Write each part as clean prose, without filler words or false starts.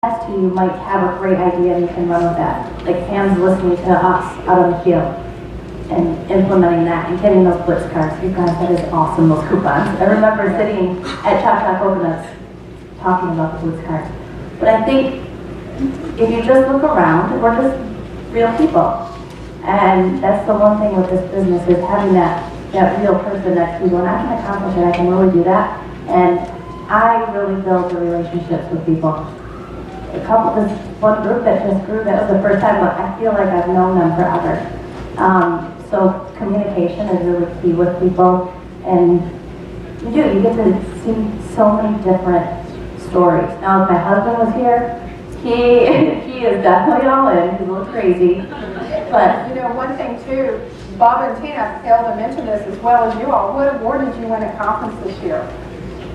next to you might have a great idea and you can run with that. Like Pam's listening to us out on the field and implementing that and getting those blitz cards. You guys, that is awesome, those coupons. I remember sitting at Chop Coconuts talking about the blitz cards. But I think if you just look around, we're just real people. And that's the one thing with this business is having that real person next to you going, I can accomplish it, I can really do that. And I really build the relationships with people. This one group that just grew, that was the first time, but I feel like I've known them forever. So communication is really key with people, and you get to see so many different stories. Now, if my husband was here, he is definitely all in. He's a little crazy, but you know, one thing too, Bob and Tina failed to mention this as well as you all. What award did you win at conference this year?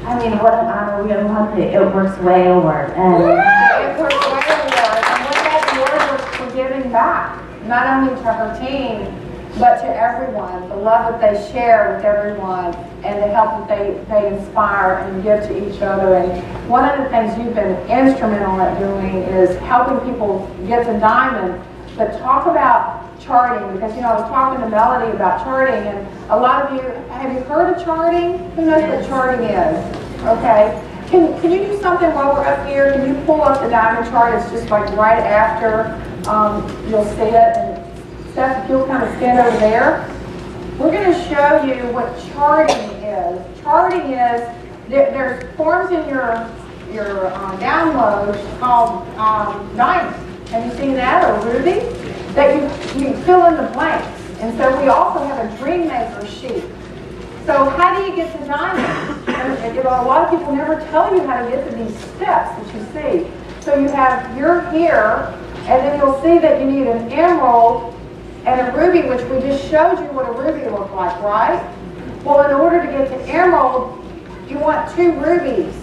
I mean, what an honor. We won it. It works way over. And it works way over. And what that award was for giving back, not only to her team, but to everyone. The love that they share with everyone and the help that they inspire and give to each other. And one of the things you've been instrumental at doing is helping people get to Diamond, but talk about charting, because you know, I was talking to Melody about charting, and a lot of you, have you heard of charting? Who knows what charting is? Okay. Can you do something while we're up here? Can you pull up the Diamond chart? It's just like right after you'll see it. And Steph, if you'll kind of stand over there. We're going to show you what charting is. Charting is, there's forms in your downloads called Diamond. Have you seen that, or Ruby? That you fill in the blanks. And so we also have a dream maker sheet. So how do you get to Diamond? And, you know, a lot of people never tell you how to get to these steps that you see. So you're here, and then you'll see that you need an emerald and a ruby, which we just showed you what a ruby looked like, right? Well, in order to get to emerald, you want 2 rubies.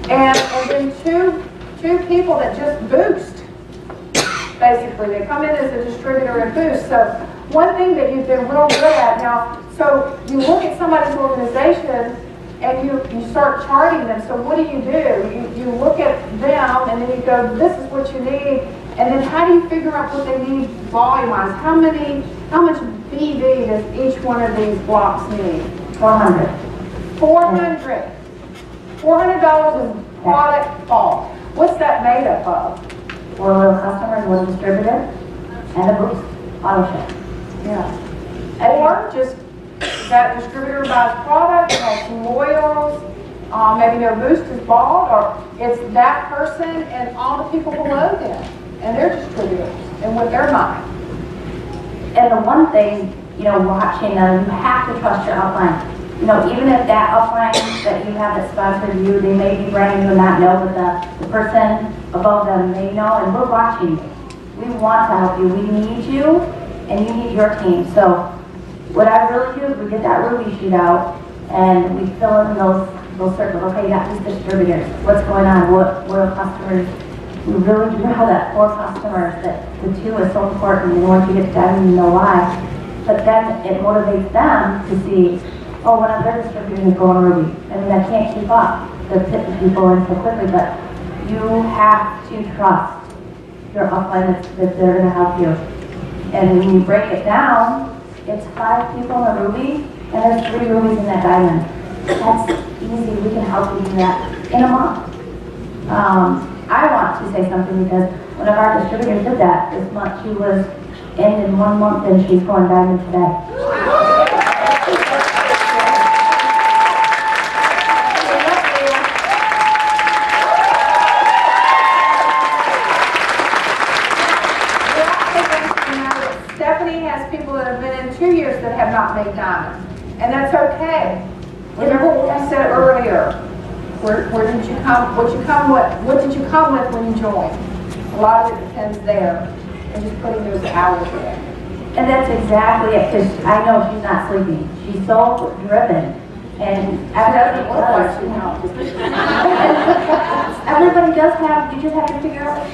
And then two people that just boost. Basically, they come in as a distributor and boost. So one thing that you've been real good at now, so you look at somebody's organization and you start charting them. So what do? You look at them and then you go, this is what you need. And then how do you figure out what they need volume-wise? How much BD does each one of these blocks need? 400. $400. $400 in product bulk. What's that made up of? 4 little customers, 1 distributor, and a boost auto ship. Yeah. Or just that distributor buys product, has some loyals, maybe their boost is bought, or it's that person and all the people below them and their distributors and what they're buying. And the one thing, you know, watching them, you have to trust your upline. You know, even if that upline that you have that sponsored you, they may be brand new and not know, but the person above them, they know, and we're watching you. We want to help you. We need you, and you need your team. So what I really do is we get that ruby sheet out, and we fill in those circles. Okay, you got these distributors. What's going on? What are customers? We really do have that 4 customers that the 2 is so important, and once you get to that, you know why. But then it motivates them to see, oh, one of their distributors is going ruby. I mean, I can't keep up. They're pitching people in so quickly, but you have to trust your upline that they're going to help you. And when you break it down, it's 5 people in a ruby, and there's 3 rubies in that diamond. That's easy. We can help you do that in a month. I want to say something because one of our distributors did that this month. She was in 1 month, and she's going diamond today. That have not made diamonds, and that's okay. Remember what I said earlier. Where did you come? What did you come with when you joined? A lot of it depends there, and just putting those hours in. And that's exactly it. Because I know she's not sleeping. She's so driven, and everybody does. Everybody does have. You just have to figure out what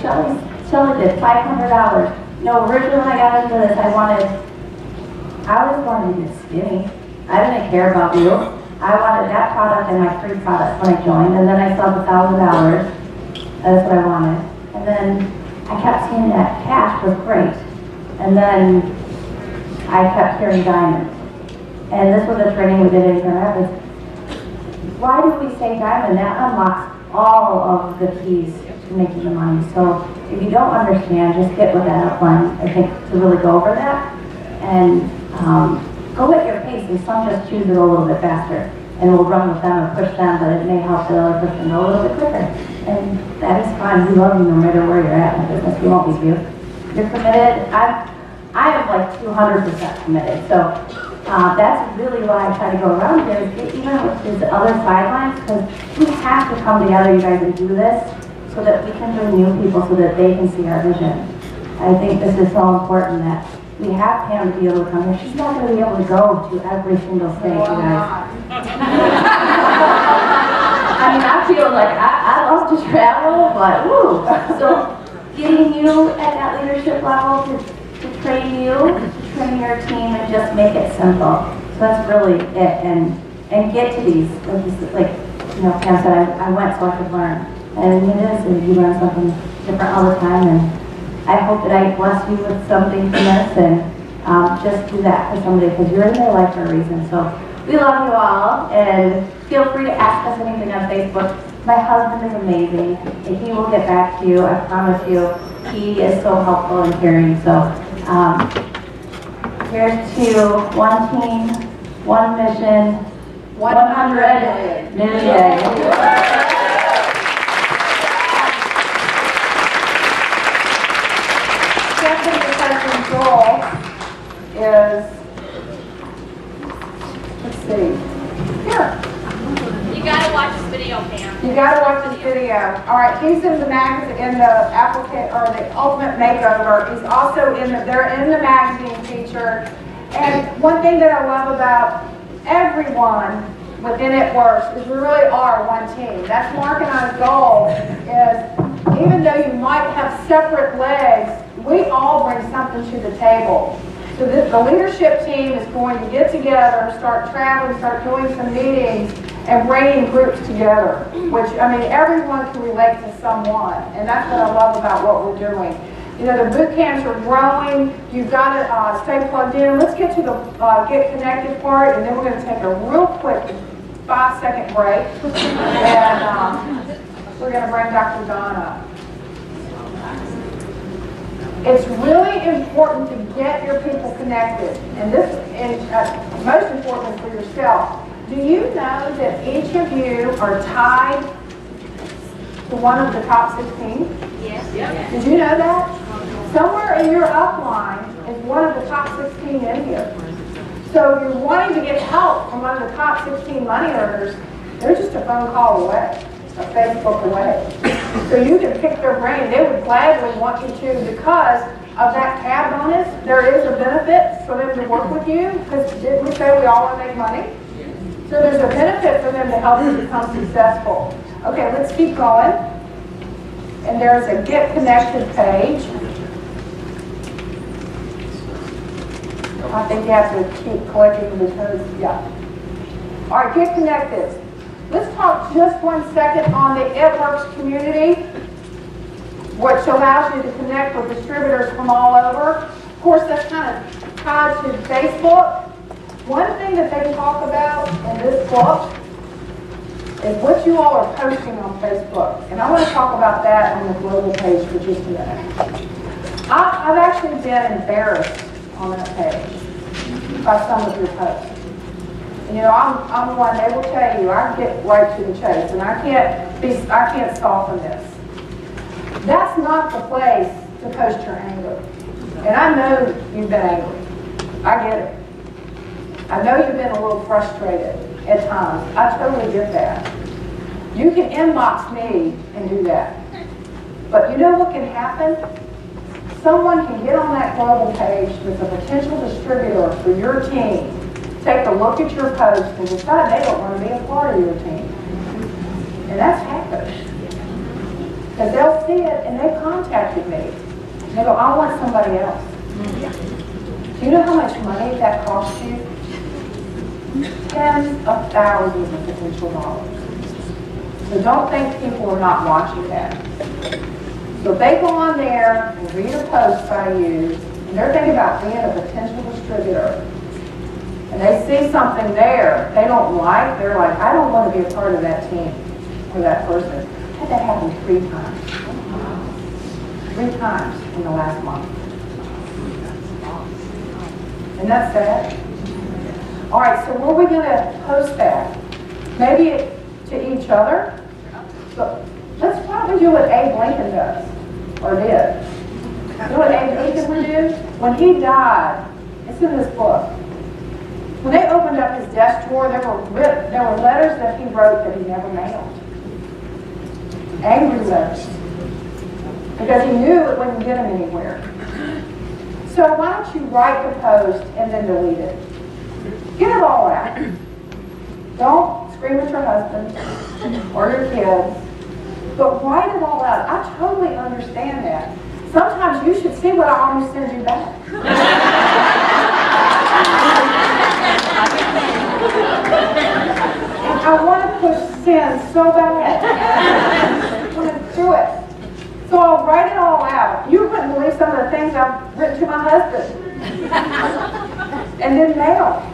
Shelly did. $500. You know, originally when I got into this, I always wanted to get skinny. I didn't care about you. I wanted that product and my free product when I joined, and then I saw the $1,000. That's what I wanted. And then I kept seeing that cash was great. And then I kept hearing diamond. And this was a training we did in Grand Rapids. Why do we say diamond? That unlocks all of the keys to making the money. So if you don't understand, just get with that upline, I think, to really go over that. And go at your pace, and some just choose to go a little bit faster. And we'll run with them and push them, but it may help the other person go a little bit quicker. And that is fine. We love you no matter where you're at in the business. We won't leave you. You're committed. I am like 200% committed. So that's really why I try to go around here, even with these other sidelines, because we have to come together, you guys, and do this so that we can bring new people so that they can see our vision. I think this is so important that we have Pam to be able to come here. She's not going to be able to go to every single state, you guys. I mean, I feel like I love to travel, but woo. So getting you at that leadership level to train you, to train your team, and just make it simple. So that's really it. And get to these, like you know, Pam said, I went so I could learn. And it is, and you learn something different all the time. And I hope that I bless you with something from this, and just do that for somebody, because you're in their life for a reason. So we love you all, and feel free to ask us anything on Facebook. My husband is amazing, and he will get back to you, I promise you. He is so helpful and caring. So here's to one team, one mission, 100 million. Goal is, let's see, here. You gotta watch this video, Pam. You gotta watch this video. All right, he's in the magazine, in the applicant, or the ultimate makeover. He's also they're in the magazine feature. And one thing that I love about everyone within It Works is we really are one team. That's Mark and I's goal, is even though you might have separate legs, we all bring something to the table. So the leadership team is going to get together, start traveling, start doing some meetings, and bringing groups together, which, I mean, everyone can relate to someone, and that's what I love about what we're doing. You know, the boot camps are growing. You've got to stay plugged in. Let's get to the get connected part, and then we're going to take a real quick 5-second break, and we're going to bring Dr. Don up. It's really important to get your people connected, and this is most important for yourself. Do you know that each of you are tied to one of the top 16? Yes. Yep. Did you know that? Somewhere in your upline is one of the top 16 in here. So if you're wanting to get help from one of the top 16 money earners, they're just a phone call away, a Facebook away. So you can pick their brain. They would gladly want you to, because of that tab bonus. There is a benefit for them to work with you, because didn't we say we all want to make money? So there's a benefit for them to help you become successful. Okay, let's keep going. And there's a Get Connected page. I think you have to keep clicking because, yeah. All right, Get Connected. Let's talk just 1 second on the It Works community, which allows you to connect with distributors from all over. Of course, that's kind of tied to Facebook. One thing that they talk about in this book is what you all are posting on Facebook. And I want to talk about that on the global page for just a minute. I've actually been embarrassed on that page by some of your posts. You know, I'm one, they will tell you, I get right to the chase, and I can't soften this. That's not the place to post your anger. And I know you've been angry. I get it. I know you've been a little frustrated at times. I totally get that. You can inbox me and do that. But you know what can happen? Someone can get on that global page with a potential distributor for your team, take a look at your post, and decide they don't want to be a part of your team. And that's happened. Because they'll see it and they've contacted me. They go, I want somebody else. Do you know how much money that costs you? Tens of thousands of potential dollars. So don't think people are not watching that. So if they go on there and read a post by you, and they're thinking about being a potential distributor, and they see something there they don't like, they're like, I don't want to be a part of that team or that person. I had that happen 3 times. 3 times in the last month. Isn't that sad? All right, so where are we going to post that? Maybe to each other? So let's probably do what Abe Lincoln does, or did. You know what Abe Lincoln would do? When he died, it's in this book. When they opened up his desk drawer, there were letters that he wrote that he never mailed. Angry letters. Because he knew it wouldn't get him anywhere. So why don't you write the post and then delete it? Get it all out. Don't scream at your husband or your kids, but write it all out. I totally understand that. Sometimes you should see what I almost send you back. And I want to push sin so bad. I want to do it. So I'll write it all out. You wouldn't believe some of the things I've written to my husband. And then mail.